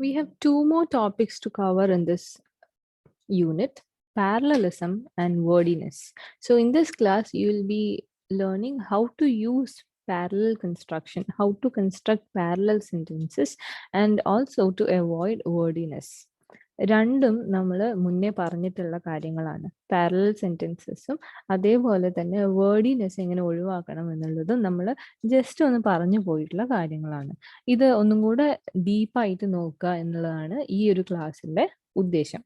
We have two more topics to cover in this unit, parallelism and wordiness. So in this class, you will be learning how to use parallel construction, how to construct parallel sentences, and also to avoid wordiness. രണ്ടും നമ്മൾ മുന്നേ പറഞ്ഞിട്ടുള്ള കാര്യങ്ങളാണ്. Parallel സെന്റൻസസും അതേപോലെ തന്നെ വേർഡിനെസ് എങ്ങനെ ഒഴിവാക്കണം എന്നുള്ളതും നമ്മൾ ജസ്റ്റ് ഒന്ന് പറഞ്ഞു പോയിട്ടുള്ള കാര്യങ്ങളാണ്. ഇത് ഒന്നും കൂടെ ഡീപ്പായിട്ട് നോക്കുക എന്നുള്ളതാണ് ഈ ഒരു ക്ലാസ്സിന്റെ ഉദ്ദേശം.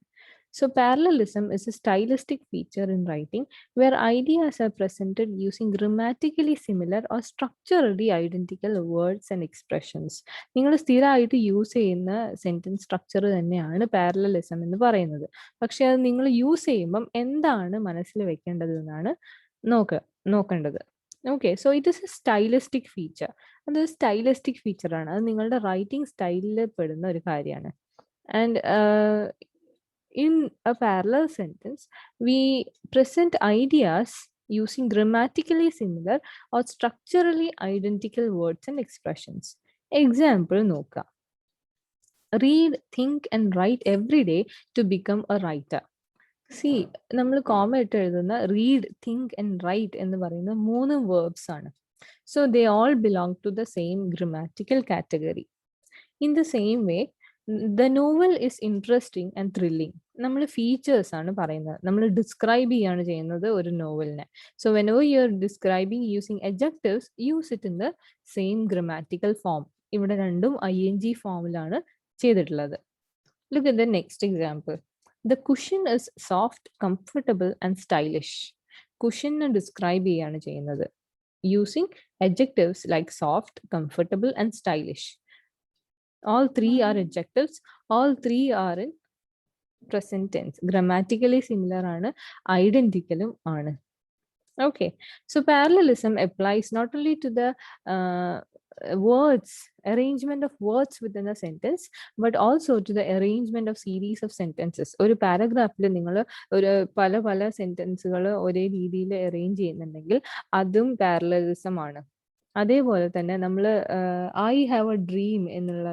So parallelism is a stylistic feature in writing where ideas are presented using grammatically similar or structurally identical words and expressions. നിങ്ങൾ സ്ഥിരമായിട്ട് യൂസ് ചെയ്യുന്ന സെന്റൻസ് സ്ട്രക്ചർ തന്നെയാണ് പാരലലിസം എന്ന് പറയുന്നത്. പക്ഷെ അത് നിങ്ങൾ യൂസ് ചെയ്യുമ്പം എന്താണ് മനസ്സിൽ വെക്കേണ്ടത് എന്നാണ് നോക്കേണ്ടത്. Okay, so it is A stylistic feature. അത് സ്റ്റൈലിസ്റ്റിക് ഫീച്ചറാണ്. അത് നിങ്ങളുടെ റൈറ്റിംഗ് സ്റ്റൈലിൽ പെടുന്ന ഒരു കാര്യമാണ്. And in a parallel sentence, we present ideas using grammatically similar or structurally identical words and expressions. Example നോക്ക. Read, think and write every day to become a writer. See, നമ്മൾ comma ഇട്ട് എഴുതുന്ന read, think and write എന്ന് പറയുന്ന 3 verbs ആണ്. So they all belong to the same grammatical category. In the same way, the novel is interesting and thrilling. നമ്മൾ features ആണ് പറയുന്നത്. നമ്മൾ ഡിസ്ക്രൈബ് ചെയ്യാണ് ചെയ്യുന്നത് ഒരു നോവലിനെ. So whenever you are describing using adjectives, use it in the same grammatical form. ഇവിടെ രണ്ടും ing ഫോമിലാണ് ചെയ്തിട്ടുള്ളത്. Look at the next example. The cushion is soft, comfortable and stylish. Cushion describe ചെയ്യാണ് ചെയ്യുന്നത് using adjectives like soft, comfortable and stylish. All three are adjectives. All three are in present tense. Grammatically similar ആണ്, identicalum ആണ്. Okay, so parallelism applies not only to the words, arrangement of words within a sentence, but also to the arrangement of series of sentences. ഒരു പാരഗ്രാഫിൽ നിങ്ങൾ ഒരു പല സെന്റൻസുകൾ ഒരേ രീതിയിൽ arrange ചെയ്യുന്നുണ്ടെങ്കിൽ അതും പാരലലിസം ആണ്. അതേപോലെ തന്നെ നമ്മൾ ഐ ഹാവ് എ ഡ്രീം എന്നുള്ള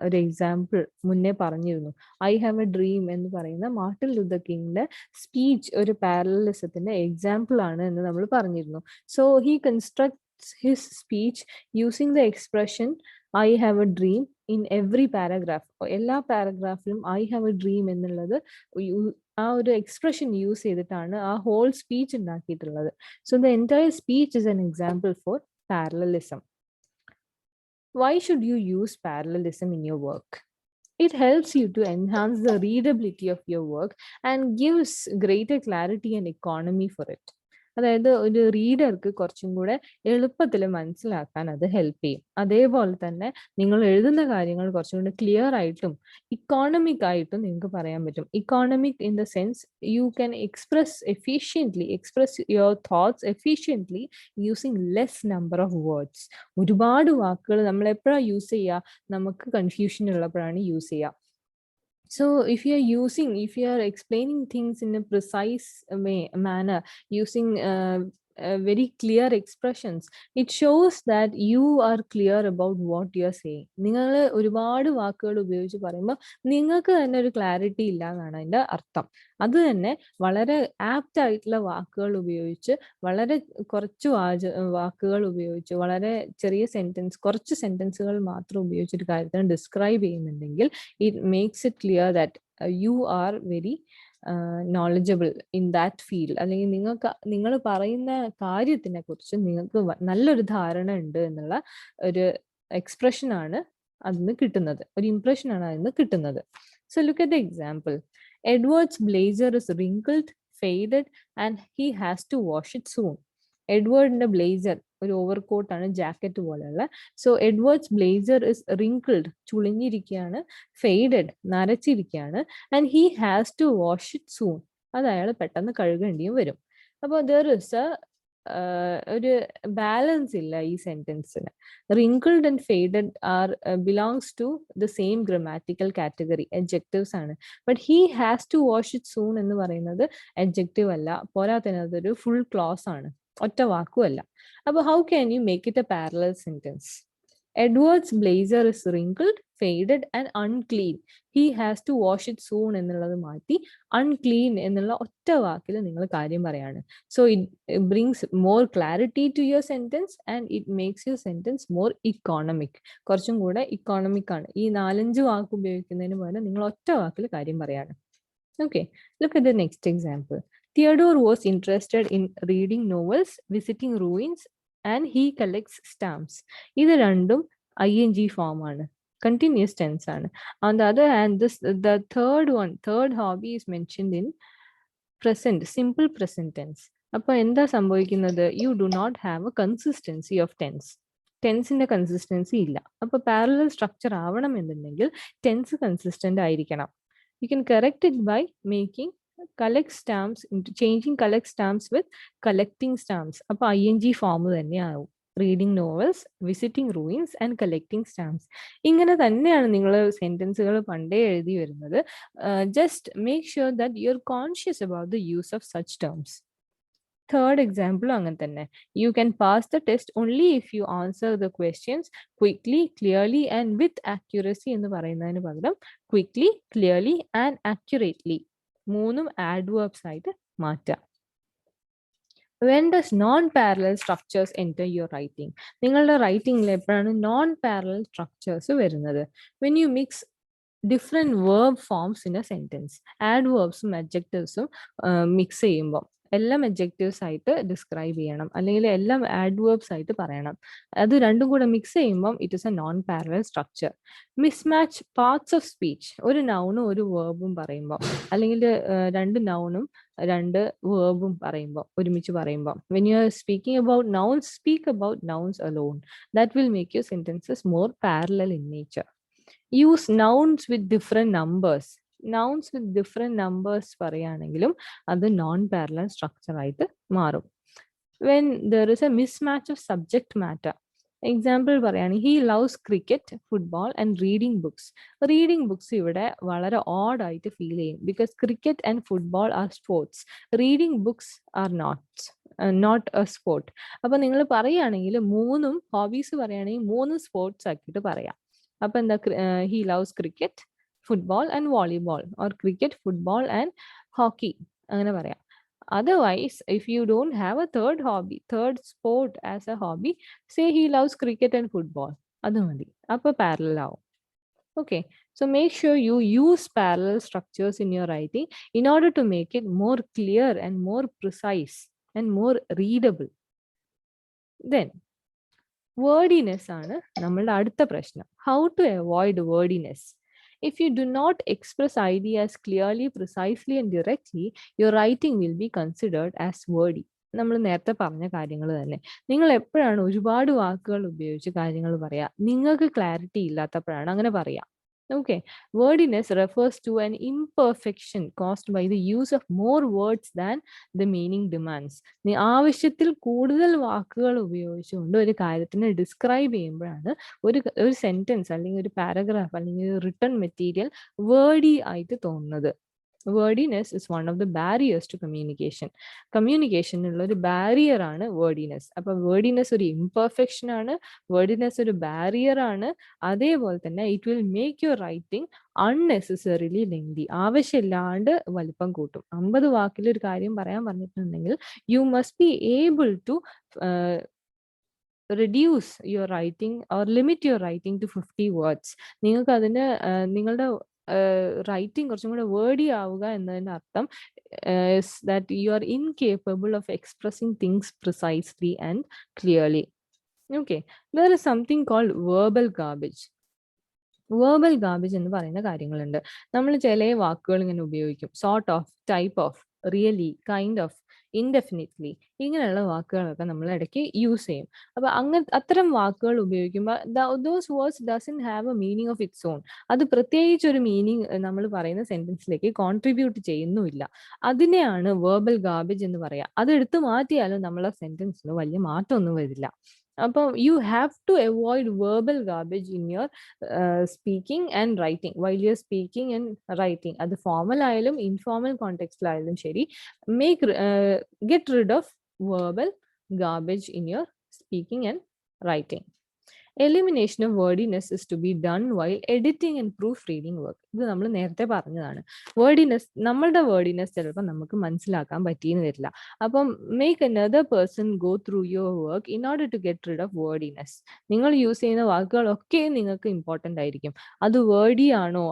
ഒരു എക്സാമ്പിൾ മുന്നേ പറഞ്ഞിരുന്നു. ഐ ഹാവ് എ ഡ്രീം എന്ന് പറയുന്ന മാർട്ടിൻ ലൂതർ കിങ്ങിന്റെ സ്പീച്ച് ഒരു പാരലലിസത്തിന്റെ എക്സാമ്പിൾ ആണ് എന്ന് നമ്മൾ പറഞ്ഞിരുന്നു. So he constructs his speech using the expression I have A dream in every paragraph. എല്ലാ പാരഗ്രാഫിലും ഐ ഹാവ് എ ഡ്രീം എന്നുള്ളത് ആ ഒരു എക്സ്പ്രഷൻ യൂസ് ചെയ്തിട്ടാണ് ആ ഹോൾ സ്പീച്ച് ഉണ്ടാക്കിയിട്ടുള്ളത്. So the entire speech is an example for parallelism. Why should you use parallelism in your work? It helps you to enhance the readability of your work and gives greater clarity and economy for it. അതായത് ഒരു റീഡർക്ക് കുറച്ചും കൂടെ എളുപ്പത്തിൽ മനസ്സിലാക്കാൻ അത് help ചെയ്യും. അതേപോലെ തന്നെ നിങ്ങൾ എഴുതുന്ന കാര്യങ്ങൾ കുറച്ചും കൂടെ ക്ലിയർ ആയിട്ടും ഇക്കോണമിക് ആയിട്ടും നിങ്ങൾക്ക് പറയാൻ പറ്റും. Economic in the sense you can express your thoughts efficiently using less number of words. ഒരുപാട് വാക്കുകൾ നമ്മൾ എപ്പോഴാണ് യൂസ് ചെയ്യുക? നമുക്ക് കൺഫ്യൂഷൻ ഉള്ളപ്പോഴാണ് യൂസ് ചെയ്യുക. So if you are explaining things in a precise manner using very clear expressions, it shows that you are clear about what you are saying. നിങ്ങൾ ഒരുപാട് വാക്കുകൾ ഉപയോഗിച്ച് പറയുമ്പോൾ നിങ്ങൾക്ക് തന്നെ ഒരു ക്ലാരിറ്റി ഇല്ല എന്നാണ് അതിൻ്റെ അർത്ഥം. അത് തന്നെ വളരെ ആപ്റ്റ് ആയിട്ടുള്ള വാക്കുകൾ ഉപയോഗിച്ച് വളരെ കുറച്ച് വാക്കുകൾ ഉപയോഗിച്ച് വളരെ ചെറിയ കുറച്ച് സെന്റൻസുകൾ മാത്രം ഉപയോഗിച്ചൊരു കാര്യത്തിന് ഡിസ്ക്രൈബ് ചെയ്യുന്നുണ്ടെങ്കിൽ it makes it clear that you are very knowledgeable in that field. അല്ലെങ്കിൽ നിങ്ങൾ പറയുന്ന കാര്യത്തിനെ കുറിച്ച് നിങ്ങൾക്ക് നല്ലൊരു ധാരണ ഉണ്ട് എന്നുള്ള ഒരു എക്സ്പ്രഷനാണ് അതിന് കിട്ടുന്നത്, ഒരു ഇംപ്രഷനാണ് അതിന് കിട്ടുന്നത്. So look at the example. Edward's blazer is wrinkled, faded and he has to wash it soon. എഡ്വേർഡിന്റെ ബ്ലേസർ ഒരു ഓവർകോട്ടാണ്, ജാക്കറ്റ് പോലെയുള്ള. So Edward's blazer is wrinkled, ചുളിഞ്ഞിരിക്കുകയാണ്, ഫെയ്ഡഡ്, നരച്ചിരിക്കുകയാണ്, and he has to wash it soon, അത് അയാൾ പെട്ടെന്ന് കഴുകേണ്ടിയും വരും. അപ്പോൾ ദർ ഇസ് ഒരു ബാലൻസ് ഇല്ല ഈ സെന്റൻസിന്. Wrinkled and faded are belongs to the same grammatical category, adjectives ആണ്. But he has to wash it soon എന്ന് പറയുന്നത് അഡ്ജക്റ്റീവ് അല്ല, പോരാത്തതിന് അതൊരു ഫുൾ ക്ലോസ് ആണ്, ഒറ്റ വാക്കുമല്ല. അപ്പോൾ how can you make it A parallel sentence? Edward's blazer is wrinkled, faded and unclean. He has to wash it soon എന്നുള്ളത് മാറ്റി unclean എന്നുള്ള ഒറ്റ വാക്കിൽ നിങ്ങൾ കാര്യം പറയാണ്. So it brings more clarity to your sentence and it makes your sentence more economic. കുറച്ചും കൂടെ ഇക്കോണമിക് ആണ്. ഈ 4-5 വാക്ക് ഉപയോഗിക്കുന്നതിന് പകരം നിങ്ങൾ ഒറ്റ വാക്കിൽ കാര്യം പറയാണ്. Okay, look at the next example. Theodore was interested in reading novels, visiting ruins, and he collects stamps. ഇത് രണ്ടും ing form ആണ്, continuous tense ആണ്. On the other hand, the third hobby is mentioned in present, simple present tense. അപ്പൊ എന്താ സംഭവിക്കുന്നത്? You do not have a consistency of tense. ടെൻസിന്റെ consistency ഇല്ല. അപ്പൊ പാരലൽ സ്ട്രക്ചർ ആവണം എന്നുണ്ടെങ്കിൽ ടെൻസ് കൺസിസ്റ്റന്റ് ആയിരിക്കണം. You can correct it by making collect stamps into changing collect stamps with collecting stamps. അപ്പോൾ ing ഫോം തന്നെയാവും. Reading novels, visiting ruins and collecting stamps. ഇങ്ങനെ തന്നെയാണ് നിങ്ങൾ സെന്റൻസുകൾ പണ്ടേ എഴുതി വരുന്നത്. Just make sure that you are conscious about the use of such terms. Third example അങ്ങനെ തന്നെ. You can pass the test only if you answer the questions quickly, clearly and with accuracy എന്ന് പറയുന്നതിന് പകരം quickly, clearly and accurately മൂന്നും adverbs ആയിട്ട് മാറ്റാം. When does non-parallel structures enter your writing? നിങ്ങളുടെ റൈറ്റിംഗിൽ എപ്പോഴാണ് നോൺ പാരലൽ സ്ട്രക്ചേഴ്സ് വരുന്നത്? When you mix different verb forms in a sentence. Adverbsഉം adjectivesഉം മിക്സ് ചെയ്യുമ്പോൾ എല്ലാം adjectives ആയിട്ട് ഡിസ്ക്രൈബ് ചെയ്യണം, അല്ലെങ്കിൽ എല്ലാം adverbs ആയിട്ട് പറയണം. അത് രണ്ടും കൂടെ മിക്സ് ചെയ്യുമ്പോൾ it is A non parallel structure. Mismatch parts of speech, ഒരു നൗണും ഒരു വേർബും പറയുമ്പോൾ, അല്ലെങ്കിൽ രണ്ട് നൗണും രണ്ട് വേർബും പറയുമ്പോൾ, ഒരുമിച്ച് പറയുമ്പോൾ, when you are speaking about nouns, speak about nouns alone. That will make your sentences more parallel in nature. Use nouns with different numbers. Nouns with different numbers പറയുകയാണെങ്കിലും അത് നോൺ പാരലൽ സ്ട്രക്ചർ ആയിട്ട് മാറും. When there is a mismatch of subject matter. Example പറയുകയാണെങ്കിൽ he loves cricket, football and reading books. Reading books ഇവിടെ വളരെ odd ആയിട്ട് feel ചെയ്യും, because cricket and football are sports, reading books are not a sport. അപ്പൊ നിങ്ങൾ പറയുകയാണെങ്കിൽ മൂന്നും hobbies പറയുകയാണെങ്കിൽ 3 സ്പോർട്സ് ആക്കിയിട്ട് പറയാം. അപ്പൊ എന്താ, he loves cricket, football and volleyball, or cricket, football and hockey അങ്ങനെ പറയാം. Otherwise, if you don't have a third sport as a hobby, say he loves cricket and football. അത് മതി, അപ്പൊ പാരലൽ ആവും. Okay, so make sure you use parallel structures in your writing in order to make it more clear and more precise and more readable. Then wordiness ആണ് നമ്മളുടെ അടുത്ത പ്രശ്നം. How to avoid wordiness? If you do not express ideas clearly, precisely and directly, your writing will be considered as wordy. നമ്മൾ നേരത്തെ പറഞ്ഞ കാര്യങ്ങൾ തന്നെ. നിങ്ങൾ എപ്പോഴാണ് ഒരുപാട് വാക്കുകൾ ഉപയോഗിച്ച് കാര്യങ്ങൾ പറയാ? നിങ്ങൾക്ക് ക്ലാരിറ്റി ഇല്ലാത്തപ്പോഴാണ് അങ്ങനെ പറയാ. Okay, wordiness refers to an imperfection caused by the use of more words than the meaning demands. ആവശ്യത്തിൽ കൂടുതൽ വാക്കുകൾ ഉപയോഗിച്ചുകൊണ്ട് ഒരു കാര്യത്തിനെ ഡിസ്ക്രൈബ് ചെയ്യുമ്പോഴാണ് ഒരു സെന്റൻസ് അല്ലെങ്കിൽ ഒരു പാരഗ്രാഫ് അല്ലെങ്കിൽ ഒരു റിട്ടൺ മെറ്റീരിയൽ വേർഡി ആയിട്ട് തോന്നുന്നത്. Wordiness is one of the barriers to communication. കമ്മ്യൂണിക്കേഷനുള്ള ഒരു ബാരിയർ ആണ് വേർഡിനെസ്. അപ്പൊ വേർഡിനെസ് ഒരു ഇംപെർഫെക്ഷൻ ആണ്, വേർഡിനെസ് ഒരു ബാരിയർ ആണ്. അതേപോലെ തന്നെ it will make your writing unnecessarily lengthy, ആവശ്യമില്ലാണ്ട് വലിപ്പം കൂട്ടും. 50 വാക്കിൽ ഒരു കാര്യം പറയാൻ പറഞ്ഞിട്ടുണ്ടെങ്കിൽ you must be able to reduce your writing or limit your writing to 50 words. നിങ്ങൾക്ക് അതിന് നിങ്ങളുടെ റൈറ്റിംഗ് കുറച്ചും കൂടെ വേർഡി ആവുക എന്നതിന്റെ അർത്ഥം that you are incapable of expressing things precisely and clearly. Okay, there is something called verbal garbage. Verbal garbage എന്ന് പറയുന്ന കാര്യങ്ങളുണ്ട്. നമ്മൾ ചില വാക്കുകൾ ഇങ്ങനെ ഉപയോഗിക്കും, sort of, type of, really, kind of, indefinitely, ഇങ്ങനെയുള്ള വാക്കുകളൊക്കെ നമ്മൾ ഇടയ്ക്ക് യൂസ് ചെയ്യും. അപ്പൊ അത്തരം വാക്കുകൾ ഉപയോഗിക്കുമ്പോൾ those words doesn't have A meaning of its on. അത് പ്രത്യേകിച്ച് ഒരു മീനിങ് നമ്മൾ പറയുന്ന സെന്റൻസിലേക്ക് കോൺട്രിബ്യൂട്ട് ചെയ്യുന്നുമില്ല. അതിനെയാണ് വേർബൽ ഗാർബേജ് എന്ന് പറയാം. അത് എടുത്തു മാറ്റിയാലും നമ്മളെ സെന്റൻസിന് വലിയ മാറ്റമൊന്നും വരില്ല. അപ്പോൾ you have to avoid verbal garbage in your speaking and writing. While you are speaking and writing, അത് ഫോർമൽ ആയാലും ഇൻഫോർമൽ കോണ്ടെക്സ്റ്റിലായാലും ശരി, get rid of verbal garbage in your speaking and writing. Elimination of wordiness is to be done while editing and proofreading work. ഇത് നമ്മൾ നേരത്തെ പറഞ്ഞതാണ്. വേർഡിനെസ്, നമ്മളുടെ വേർഡിനെസ് ചിലപ്പോൾ നമുക്ക് മനസ്സിലാക്കാൻ പറ്റിയെന്ന് വരില്ല. അപ്പം make another person go through your work in order to get rid of wordiness. നിങ്ങൾ യൂസ് ചെയ്യുന്ന വാക്കുകളൊക്കെ നിങ്ങൾക്ക് ഇമ്പോർട്ടൻ്റ് ആയിരിക്കും. അത് വേർഡി ആണോ,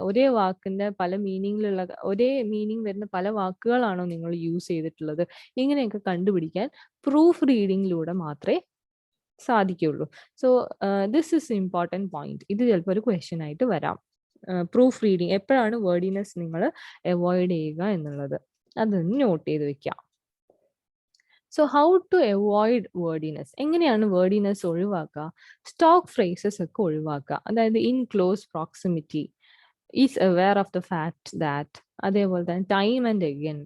ഒരേ വാക്കിന്റെ പല മീനിങ്ങിലുള്ള, ഒരേ മീനിങ് വരുന്ന പല വാക്കുകളാണോ നിങ്ങൾ യൂസ് ചെയ്തിട്ടുള്ളത്, ഇങ്ങനെയൊക്കെ കണ്ടുപിടിക്കാൻ പ്രൂഫ് റീഡിങ്ങിലൂടെ മാത്രമേ സാധിക്കുള്ളൂ. So this is important point. ഇത് ചിലപ്പോൾ ഒരു ക്വസ്റ്റ്യൻ ആയിട്ട് വരാം. പ്രൂഫ് റീഡിങ് എപ്പോഴാണ് വേർഡിനെസ് നിങ്ങൾ അവോയ്ഡ് ചെയ്യുക എന്നുള്ളത് അതൊന്ന് നോട്ട് ചെയ്ത് വെക്കാം. So how to avoid wordiness, എങ്ങനെയാണ് വേർഡിനെസ് ഒഴിവാക്കുക? സ്റ്റോക്ക് ഫ്രേസസ് ഒക്കെ ഒഴിവാക്കുക. അതായത് in close proximity, is aware of the fact that, അതേപോലെ തന്നെ time and again,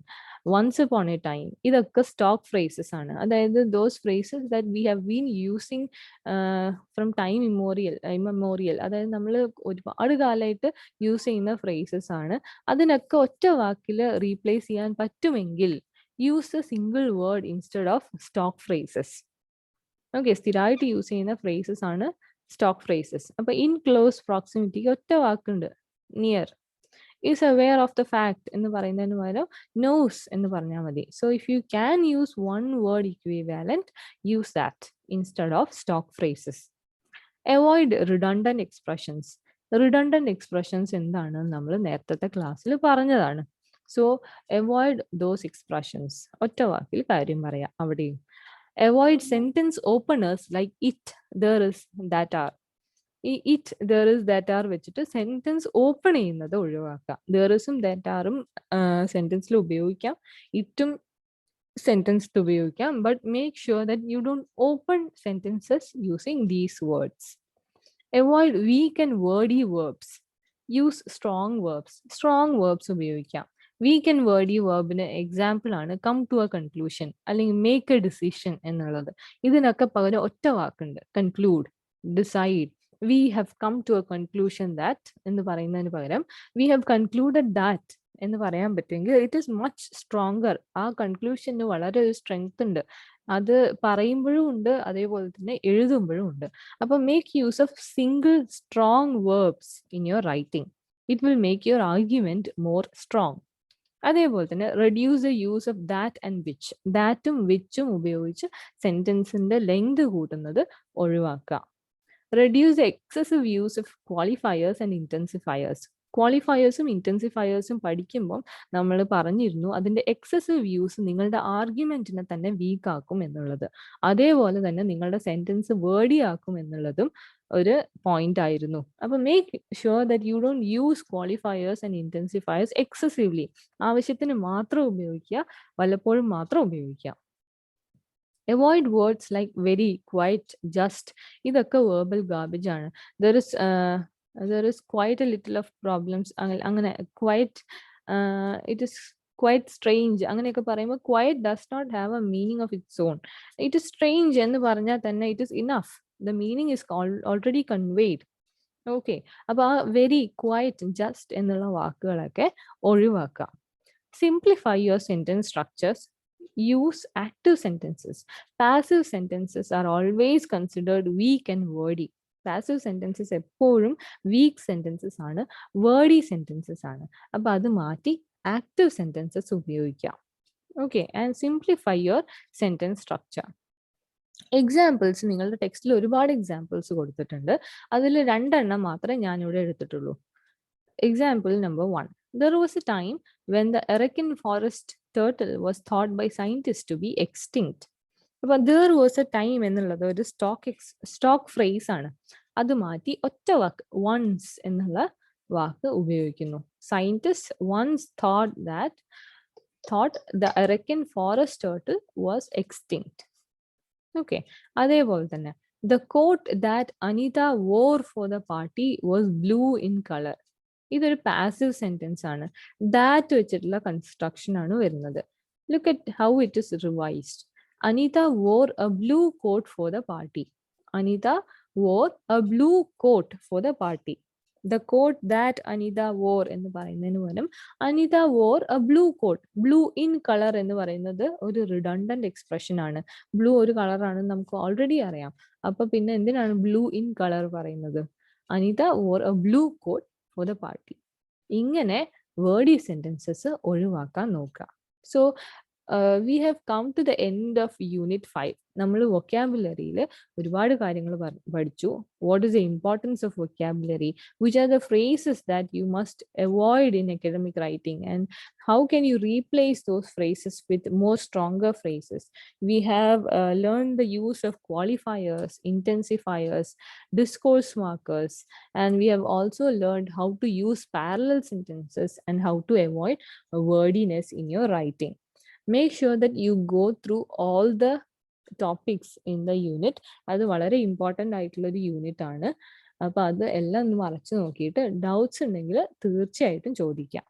once upon a time, ഇതൊക്കെ സ്റ്റോക്ക് ഫ്രേസസ് ആണ്. അതായത് those phrases that we have been using from time immemorial, അതായത് നമ്മൾ ഒരുപാട് കാലമായിട്ട് യൂസ് ചെയ്യുന്ന ഫ്രേസസ് ആണ്. അതിനൊക്കെ ഒറ്റ വാക്കിൽ റീപ്ലേസ് ചെയ്യാൻ പറ്റുമെങ്കിൽ use A single word instead of stock phrases. Okay, സ്ഥിരമായിട്ട് യൂസ് ചെയ്യുന്ന ഫ്രേസസ് ആണ് സ്റ്റോക്ക് ഫ്രേസസ്. അപ്പൊ ഇൻ ക്ലോസ് പ്രോക്സിമിറ്റി ഒറ്റ വാക്കുണ്ട്, near. Is aware of the fact എന്ന് പറയുന്നതിന് പകരം നോസ് എന്ന് പറഞ്ഞാൽ മതി. So if you can use one word equivalent, use that instead of stock phrases. Avoid redundant expressions. Redundant expressions എന്താണ് നമ്മൾ നേരത്തെ ക്ലാസ്സിൽ പറഞ്ഞതാണ്. So avoid those expressions. ഒറ്റ വാക്കിൽ കാര്യം പറയാം അവിടെയും. Avoid sentence openers like it, there is, that are. ഈ it, there is, that are വെച്ചിട്ട് സെന്റൻസ് ഓപ്പൺ ചെയ്യുന്നത് ഒഴിവാക്കാം. ദർ ഇസും ദാറ്റ് ആറും സെന്റൻസിൽ ഉപയോഗിക്കാം, ഇറ്റും സെന്റൻസിൽ ഉപയോഗിക്കാം. But make sure that you don't open sentences using these words. Avoid weak and wordy verbs. Use strong verbs. Strong verbs ഉപയോഗിക്കാം. വീക്ക് ആൻഡ് വേർഡി വേർബിന് എക്സാമ്പിൾ ആണ് കം ടു എ കൺക്ലൂഷൻ അല്ലെങ്കിൽ make a decision എന്നുള്ളത്. ഇതിനൊക്കെ പകരം ഒറ്റ വാക്കുണ്ട്, conclude, decide. We have come to a conclusion that എന്ന് പറയുന്നതിന് പകരം വി ഹാവ് കൺക്ലൂഡഡ് ദാറ്റ് എന്ന് പറയാൻ പറ്റുമെങ്കിൽ ഇറ്റ് ഈസ് മച്ച് സ്ട്രോങ്ങർ. ആ കൺക്ലൂഷന് വളരെ ഒരു സ്ട്രെങ്ത് ഉണ്ട്. അത് പറയുമ്പോഴും ഉണ്ട്, അതേപോലെ തന്നെ എഴുതുമ്പോഴും ഉണ്ട്. അപ്പൊ make use of single strong verbs in your writing. It will make your argument more strong. അതേപോലെ തന്നെ reduce the use of that and which. ദാറ്റും വിച്ചും ഉപയോഗിച്ച് സെന്റൻസിന്റെ ലെങ്ത് കൂട്ടുന്നത് ഒഴിവാക്കുക. Reduce the excessive use of qualifiers and intensifiers. ക്വാളിഫയേഴ്സും ഇന്റൻസിഫയേഴ്സും പഠിക്കുമ്പോൾ നമ്മൾ പറഞ്ഞിരുന്നു അതിന്റെ എക്സസീവ് യൂസ് നിങ്ങളുടെ ആർഗ്യുമെന്റിനെ തന്നെ വീക്ക് ആക്കും എന്നുള്ളത്. അതേപോലെ തന്നെ നിങ്ങളുടെ സെന്റൻസ് വേർഡി ആക്കും എന്നുള്ളതും ഒരു പോയിന്റ് ആയിരുന്നു. അപ്പൊ make sure that you don't use qualifiers and intensifiers excessively. ആവശ്യത്തിന് മാത്രം ഉപയോഗിക്കുക, വല്ലപ്പോഴും മാത്രം ഉപയോഗിക്കുക. Avoid words like very, quite, just. ഇതൊക്കെ വേർബൽ ഗാർബേജ് ആണ്. there is quite a little of problems. അങ്ങനെ quite, it is quite strange അങ്ങനെയൊക്കെ പറയുമ്പോൾ quite does not have a meaning of its own. It is strange എന്ന് പറഞ്ഞാൽ തന്നെ it is enough. The meaning is already conveyed. Okay, അപ്പൊ ആ very, quite, just എന്നുള്ള വാക്കുകളൊക്കെ ഒഴിവാക്കാം. Simplify your sentence structures. Use active sentences. Passive sentences are always considered weak and wordy. Passive sentences എപ്പോഴും weak sentences ആണ്, wordy sentences ആണ്. അപ്പൊ അത് മാറ്റി active sentences ഉപയോഗിക്കാം. Okay, and simplify your sentence structure. Examples നിങ്ങളുടെ ടെക്സ്റ്റിൽ ഒരുപാട് എക്സാമ്പിൾസ് കൊടുത്തിട്ടുണ്ട്. അതിൽ 2 എണ്ണം മാത്രമേ ഞാൻ ഇവിടെ എടുത്തിട്ടുള്ളൂ. Example number 1. There was a time when the Arakan forest turtle was thought by scientists to be extinct. അപ്പൊ there was a time എന്നുള്ളത് ഒരു സ്റ്റോക്ക് ഫ്രേസ് ആണ്. അത് മാറ്റി ഒറ്റ വാക്ക് once എന്നുള്ള വാക്ക് ഉപയോഗിക്കുന്നു. Scientists once thought the Arakan forest turtle was extinct. Okay, അതേപോലെ തന്നെ the coat that Anita wore for the party was blue in color. ഇതൊരു പാസീവ് സെന്റൻസ് ആണ്. ദാറ്റ് വെച്ചിട്ടുള്ള കൺസ്ട്രക്ഷൻ ആണ് വരുന്നത്. Look at how it is revised. Anita wore a blue coat for the party. Anita wore a blue coat for the party. The coat that Anita wore എന്ന് പറയുന്നതിന് പകരം Anita wore a blue coat. Blue in color എന്ന് പറയുന്നത് ഒരു redundant expression ആണ്. Blue ഒരു കളറാണെന്ന് നമുക്ക് already അറിയാം. അപ്പൊ പിന്നെ എന്തിനാണ് ബ്ലൂ ഇൻ കളർ പറയുന്നത്? Anitha wore a blue coat for the party. ഇങ്ങനെ വേർഡി സെന്റൻസസ് ഒഴിവാക്കാൻ നോക്കുക. So we have come to the end of unit 5. നമ്മൾ വൊക്കാബുലറിയിൽ ഒരുപാട് കാര്യങ്ങൾ പഠിച്ചു. What is the importance of vocabulary? Which are the phrases that you must avoid in academic writing? And how can you replace those phrases with more stronger phrases? We have learned the use of qualifiers, intensifiers, discourse markers, and we have also learned how to use parallel sentences and how to avoid wordiness in your writing. Make sure that you go through all the topics in the unit. അത് വളരെ important ആയിട്ടുള്ള ഒരു unit ആണ്. അപ്പൊ അത് എല്ലാം ഒന്ന് മറച്ചു നോക്കിയിട്ട് ഡൗട്ട്സ് ഉണ്ടെങ്കിൽ തീർച്ചയായിട്ടും ചോദിക്കാം.